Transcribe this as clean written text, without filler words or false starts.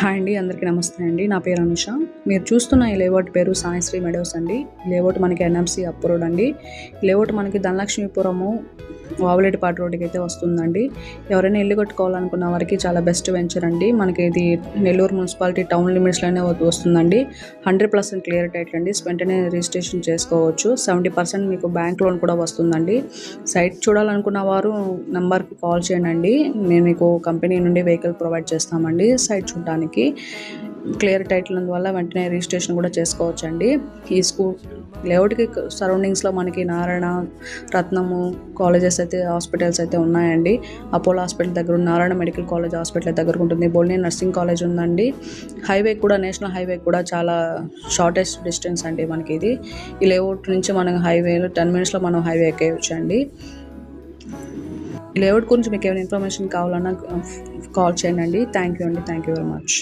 Hi అండి, అందరికీ నమస్తే అండి. నా పేరు అనుష. మీరు చూస్తున్న ఈ లేఅవుట్ పేరు సాయిశ్రీ మెడోస్ అండి. ఈ లేఅవుట్ మనకి ఎన్ఎంసి అప్రూవ్డ్ అండి. ఈ లేఅవుట్ మనకి ధనలక్ష్మీపురము వావులేటిపాటు రోడ్డుకి అయితే వస్తుందండి. ఎవరైనా ఇల్లు కట్టుకోవాలనుకున్న వారికి చాలా బెస్ట్ వెంచర్ అండి. మనకి ఇది నెల్లూరు మున్సిపాలిటీ టౌన్ లిమిట్స్లోనే వస్తుందండి. 100% క్లియర్ టైటిల్ అండి. వెంటనే రిజిస్ట్రేషన్ చేసుకోవచ్చు. 70% మీకు బ్యాంక్ లోన్ కూడా వస్తుందండి. సైట్ చూడాలనుకున్న వారు నెంబర్కి కాల్ చేయండి. మేము మీకు కంపెనీ నుండి వెహికల్ ప్రొవైడ్ చేస్తామండి సైట్ చూడడానికి. క్లియర్ టైటిల్ వల్ల వెంటనే రిజిస్ట్రేషన్ కూడా చేసుకోవచ్చండి. ఈ లేఅవుట్కి సరౌండింగ్స్లో మనకి నారాయణ, రత్నము కాలేజెస్ అయితే, హాస్పిటల్స్ అయితే ఉన్నాయండి. అపోలో హాస్పిటల్ దగ్గర, నారాయణ మెడికల్ కాలేజ్ హాస్పిటల్ దగ్గర ఉంటుంది. బోల్నే నర్సింగ్ కాలేజ్ ఉందండి. హైవే కూడా, నేషనల్ హైవే కూడా చాలా షార్టెస్ట్ డిస్టెన్స్ అండి మనకి ఇది. ఈ లేఅవుట్ నుంచి మనం హైవేలో 10 minutesలో మనం హైవే ఎక్కేయచ్చు అండి. ఈ లేఅవుట్ గురించి మీకు ఏమైనా ఇన్ఫర్మేషన్ కావాలన్నా కాల్ చేయండి. థ్యాంక్ యూ అండి. Thank you very much.